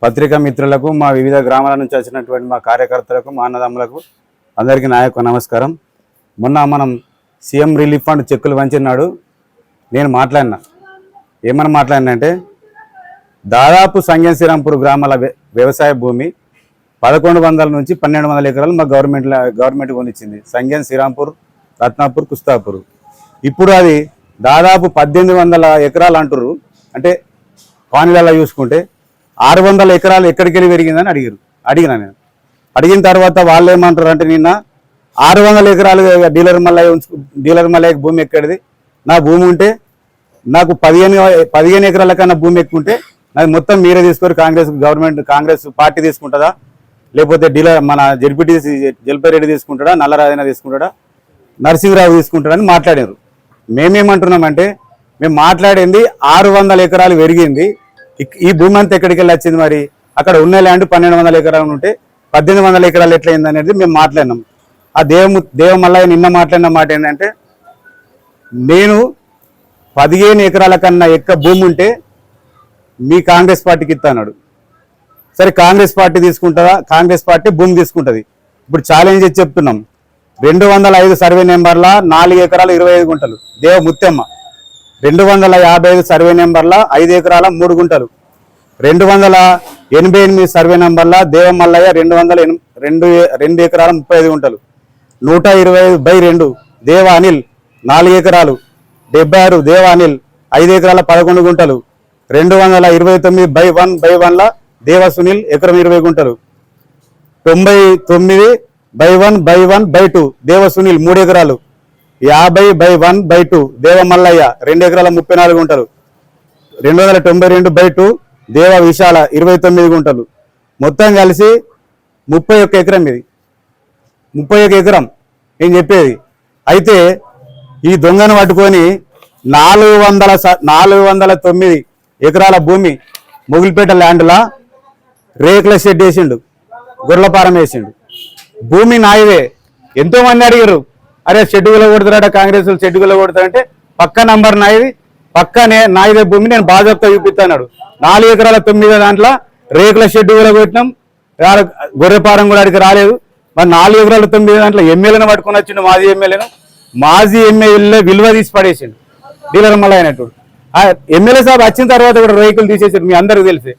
పత్రికా మిత్రులకు, మా వివిధ గ్రామాల నుంచి వచ్చినటువంటి మా కార్యకర్తలకు, మా అన్నదమ్ములకు అందరికీ నా యొక్క నమస్కారం. మొన్న మనం సీఎం రిలీఫ్ ఫండ్ చెక్కులు వంచినాడు. నేను ఏమని మాట్లాడినంటే, దాదాపు సంగం శ్రీరాంపూర్ గ్రామాల వ్యవసాయ భూమి 1100 నుంచి 1200 ఎకరాలు మా గవర్నమెంట్ కొనిచ్చింది. సంగం శ్రీరాంపూర్, రత్నాపూర్, కుస్తాపూర్. ఇప్పుడు అది దాదాపు 1800 ఎకరాలు అంటారు. అంటే పానీలలో చూసుకుంటే 600 ఎకరాలు ఎక్కడికి వెళ్ళి పెరిగిందని అడిగినా నేను. అడిగిన తర్వాత వాళ్ళు ఏమంటారు అంటే, నిన్న 600 ఎకరాలు డీలర్ మల్లయ్య భూమి ఎక్కడిది, నా భూమి ఉంటే నాకు 15 ఎకరాల కన్నా భూమి ఎక్కువ ఉంటే నాకు మొత్తం మీరే తీసుకోరు, కాంగ్రెస్ పార్టీ తీసుకుంటుందా, లేకపోతే డీలర్ మన జల్పేరెడ్డి తీసుకుంటాడా, నల్లరాజైనా తీసుకుంటాడా, నరసింహరావు తీసుకుంటాడని మాట్లాడారు. మేమేమంటున్నామంటే, మేము మాట్లాడింది 600 ఎకరాలు పెరిగింది, ఈ భూమి అంతా ఎక్కడికి వెళ్ళి వచ్చింది, మరి అక్కడ ఉన్న ల్యాండ్ 1200 ఎకరాలు ఉంటే 1800 ఎకరాలు ఎట్లయింది అనేది మేము మాట్లాడినాం. ఆ దేవమల్లయ్య నిన్న మాట్లాడిన మాట ఏంటంటే, నేను 15 ఎకరాల కన్నా ఎక్కువ భూమి ఉంటే మీ కాంగ్రెస్ పార్టీకి ఇస్తాడు. సరే, కాంగ్రెస్ పార్టీ తీసుకుంటుందా, కాంగ్రెస్ పార్టీ భూమి తీసుకుంటుంది. ఇప్పుడు ఛాలెంజ్ చేసి చెప్తున్నాం, 205 సర్వే నెంబర్ల 4 ఎకరాలు 25 గుంటలు దేవ ముత్తెమ్మ, 255 సర్వే నెంబర్ల 5 ఎకరాల 3 గుంటలు, 288 సర్వే నెంబర్ల దేవమల్లయ్య 2 ఎకరాల 35 గుంటలు, 125/2 దేవ అనిల్ 4 ఎకరాలు 76 దేవ అనిల్ 5 ఎకరాల 11 గుంటలు, 229/1 దేవ సునీల్ ఎకరం 20 గుంటలు, 99/1/2 దేవ సునీల్ 3 ఎకరాలు, 50/1/2 దేవ మల్లయ్య 2 ఎకరాల 34 గుంటలు, 292/2 దేవ విశాల 29 గుంటలు, మొత్తం కలిసి 31 ఎకరం. ఇది 31 ఎకరం నేను చెప్పేది. అయితే ఈ దొంగను పట్టుకొని 409 ఎకరాల భూమి మొగిలిపేట ల్యాండ్లా రేకుల షెడ్ వేసిండు, గొర్రెలపారం వేసిండు. భూమి నాయదే. ఎంతో మంది అడిగారు, అరే షెడ్డుగులో కొడతారట, కాంగ్రెస్ షెడ్డుగులో కొడతారంటే పక్క నంబర్ నాయది, పక్కనే నాయదే భూమి, నేను బాధ్యత చూపిస్తాడు. 4 ఎకరాల 9 దాంట్లో రేకుల షెడ్డుగులో కొట్టినాం, గొర్రెపారం కూడా అడిగి రాలేదు. మరి 4 ఎకరాల 9 దాంట్లో ఎమ్మెల్యేను పట్టుకొని వచ్చిండు, మాజీ ఎమ్మెల్యే విలువ తీసి పడేసిండు డీలర్ మళ్ళీ అయినట్టు. ఆ ఎమ్మెల్యే సాబ్ వచ్చిన తర్వాత కూడా రేకులు తీసేసారు. మీ అందరికీ తెలిసి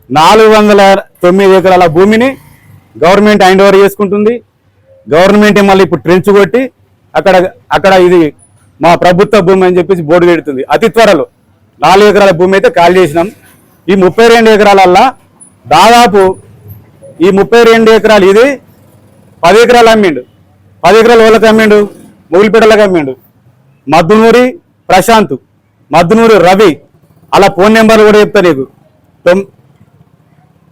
409 ఎకరాల భూమిని గవర్నమెంట్ హ్యాండ్ ఓవర్ చేసుకుంటుంది. గవర్నమెంట్ మళ్ళీ ఇప్పుడు ట్రెంచ్ కొట్టి అక్కడ ఇది మా ప్రభుత్వ భూమి అని చెప్పేసి బోర్డు పెడుతుంది. అతి త్వరలో 4 ఎకరాల భూమి అయితే ఖాళీ చేసినాం. ఈ 32 ఎకరాలల్లా దాదాపు ఈ 32 ఎకరాలు ఇది 10 ఎకరాలు అమ్మిండు. 10 ఎకరాలు వాళ్ళకి అమ్మిండు, మొగిలిపేటలకు అమ్మిండు. మద్దునూరి ప్రశాంత్, మద్దునూరి రవి, అలా ఫోన్ నెంబర్లు కూడా చెప్తా నీకు,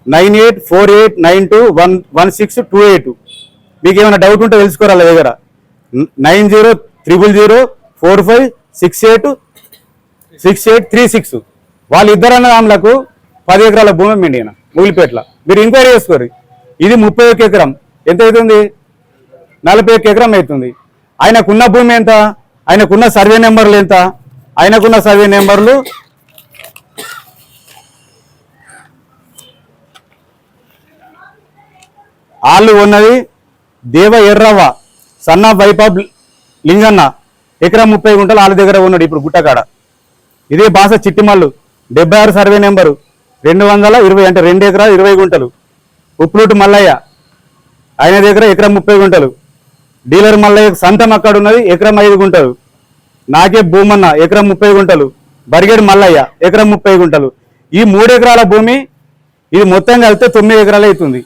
9848921628. మీకు ఏమైనా డౌట్ ఉంటే తెలుసుకోరాల దగ్గర 9030456836. వాళ్ళిద్దరు అన్నదాములకు 10 ఎకరాల భూమి అమ్మిండి ఈయన మొగిలిపేటలో. మీరు ఎంక్వైరీ చేసుకోరు. ఇది 31 ఎకరం. ఎంత అవుతుంది? 41 ఎకరం అవుతుంది. ఆయనకున్న భూమి ఎంత, ఆయనకున్న సర్వే నెంబర్లు ఎంత? ఆయనకున్న సర్వే నెంబర్లు వాళ్ళు ఉన్నది దేవ ఎర్రవ్వ సన్న వైపాబ్ లింగన్న ఎకరం 30 గుంటలు వాళ్ళ దగ్గర ఉన్నాడు ఇప్పుడు గుట్టకాడ. ఇదే బాస చిట్టిమల్లు 76 సర్వే నెంబరు 220 అంటే 2 ఎకరాలు 20 గుంటలు. ఉప్పులూటు మల్లయ్య ఆయన దగ్గర ఎకరం 30 గుంటలు. డీలర్ మల్లయ్య సంతం అక్కడ ఉన్నది ఎకరం 5 గుంటలు. నాకే భూమన్న ఎకరం 30 గుంటలు. బరిగేడు మల్లయ్య ఎకరం 30 గుంటలు. ఈ 3 ఎకరాల భూమి ఇది మొత్తం కలిపితే 9 ఎకరాలు అవుతుంది.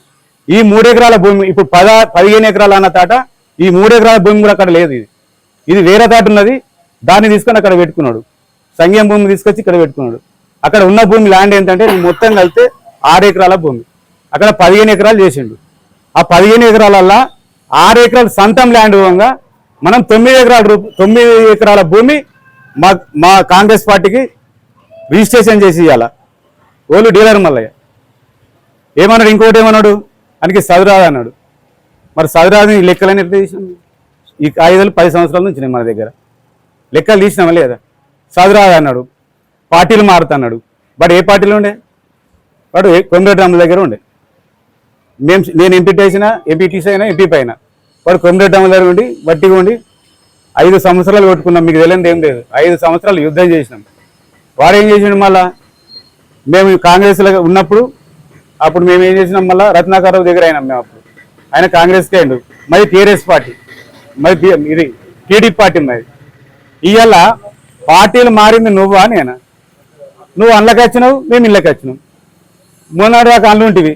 ఈ 3 ఎకరాల భూమి ఇప్పుడు 15 ఎకరాలు అన్న తాట, ఈ 3 ఎకరాల భూమి కూడా అక్కడ లేదు. ఇది వేరే తాట ఉన్నది, దాన్ని తీసుకొని అక్కడ పెట్టుకున్నాడు. సంగం భూమి తీసుకొచ్చి ఇక్కడ పెట్టుకున్నాడు. అక్కడ ఉన్న భూమి ల్యాండ్ ఏంటంటే మొత్తం కలిపితే 6 ఎకరాల భూమి, అక్కడ 15 ఎకరాలు చేసిండు. ఆ 15 ఎకరాలల్లా 6 ఎకరాలు సొంతం ల్యాండ్ పోగా మనం 9 ఎకరాల భూమి మా కాంగ్రెస్ పార్టీకి రిజిస్ట్రేషన్ చేసి ఇవ్వాల. ఓళ్ళు డీలర్ మల్లయ్య ఏమన్నాడు, ఇంకోటి ఏమన్నాడు, ఆయనకి చదువురాదు అన్నాడు. మరి చదువురాదు లెక్కలని ఎట్లా తీసినాం? ఈ కాగితాలు 10 సంవత్సరాల నుంచి మన దగ్గర లెక్కలు తీసినామా లేదా? చదువురాదు అన్నాడు. పార్టీలు మారుతున్నాడు. బట్ ఏ పార్టీలో ఉండే? వాడు కొమ్మిరెడ్డి రాముల దగ్గర ఉండే. నేను ఎంపీటీసీ అయినా ఎంపీ పైన వాడు కొమ్మిరెడ్డి రాముల దగ్గర ఉండి బట్టిగా ఉండి 5 సంవత్సరాలు కొట్టుకున్నాం. మీకు తెలియదు ఏం లేదు, 5 సంవత్సరాలు యుద్ధం చేసినాం. వాడు ఏం చేసినాడు మళ్ళా, మేము కాంగ్రెస్లో ఉన్నప్పుడు అప్పుడు మేము ఏం చేసినాం, మళ్ళీ రత్నాకరరావు దగ్గర అయినాం మేము. అప్పుడు ఆయన కాంగ్రెస్కి అయిండు, మరి టీఆర్ఎస్ పార్టీ, మరి ఇది టీడీపీ పార్టీ. మరి ఇవాళ పార్టీలు మారింది నువ్వా నేనా? నువ్వు అందులోకి వచ్చినావు, మేము ఇళ్ళకి వచ్చినాం. మూడున్నర దాకా అందులో ఉంటివి,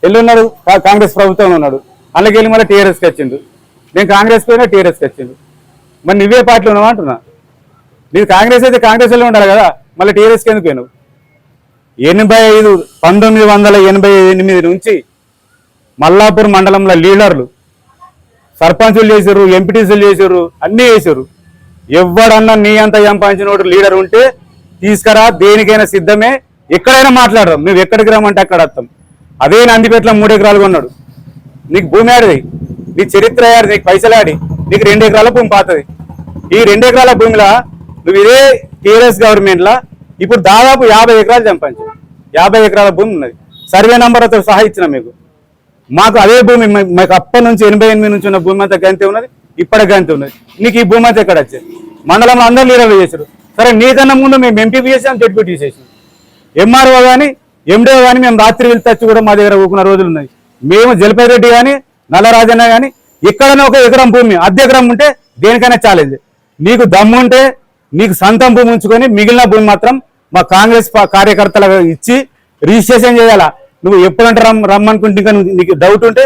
ఎల్లున్నాడు కాంగ్రెస్ ప్రభుత్వంలో ఉన్నాడు, అందులోకి వెళ్ళి మళ్ళీ టీఆర్ఎస్కి వచ్చిండు. నేను కాంగ్రెస్ పోయినా టీఆర్ఎస్కి వచ్చిండు. మరి నువ్వే పార్టీలో ఉన్నావా అంటున్నా. నీకు కాంగ్రెస్ అయితే కాంగ్రెస్లో ఉండాలి కదా, మళ్ళీ టీఆర్ఎస్కి ఎందుకు పోయినావు? 1988 నుంచి మల్లాపూర్ మండలంలో లీడర్లు సర్పంచులు చేశారు, ఎంపీటీసీలు చేశారు, అన్నీ చేశారు. ఎవడన్నా నీ అంత సంపాదించినోడు లీడర్ ఉంటే తీసుకురా, దేనికైనా సిద్ధమే, ఎక్కడైనా మాట్లాడదాం. నువ్వు ఎక్కడికి రమ్మంటే అక్కడ వస్తాం. అదే నందిపేటలో 3 ఎకరాలు కొన్నాడు. నీకు భూమి ఆడిది, నీ చరిత్ర ఆడి, నీకు పైసలు ఆడి, నీకు 2 ఎకరాల భూమి పాతది. ఈ 2 ఎకరాల భూమిలో నువ్వు ఇదే టీఆర్ఎస్ గవర్నమెంట్లో ఇప్పుడు దాదాపు 50 ఎకరాలు సంపాదించావు. 50 ఎకరాల భూమి ఉన్నది, సర్వే నంబర్తో సహా ఇచ్చిన మీకు. మాకు అదే భూమి, మాకు అప్పటి నుంచి 88 నుంచి ఉన్న భూమి అంతా గంతే ఉన్నది, ఇప్పటికి గంతే ఉన్నది. నీకు ఈ భూమి అంతా ఎక్కడ వచ్చేది? మండలంలో అందరూ లీడర్లు చేశారు. సరే, నీకన్నా ముందు మేము ఎంపీ చేసాం, జడ్పీటీ చేసాం, ఎంఆర్ఓ కానీ ఎండిఓ కానీ మేము రాత్రి వెళ్తే వచ్చి కూడా మా దగ్గర ఊకున్న రోజులు ఉన్నాయి. మేము జలపతి రెడ్డి కానీ నల్లరాజన్న కానీ ఎక్కడైనా 1 ఎకరం భూమి, అర్ధ ఎకరం ఉంటే దేనికైనా ఛాలెంజ్. నీకు దమ్ము ఉంటే నీకు సొంతం భూమి ఉంచుకొని మిగిలిన భూమి మాత్రం మా కాంగ్రెస్ కార్యకర్తలకు ఇచ్చి రిజిస్ట్రేషన్ చేయాలా. నువ్వు ఎప్పుడంటే రమ్మనుకుంటే ఇంకా నీకు డౌట్ ఉంటే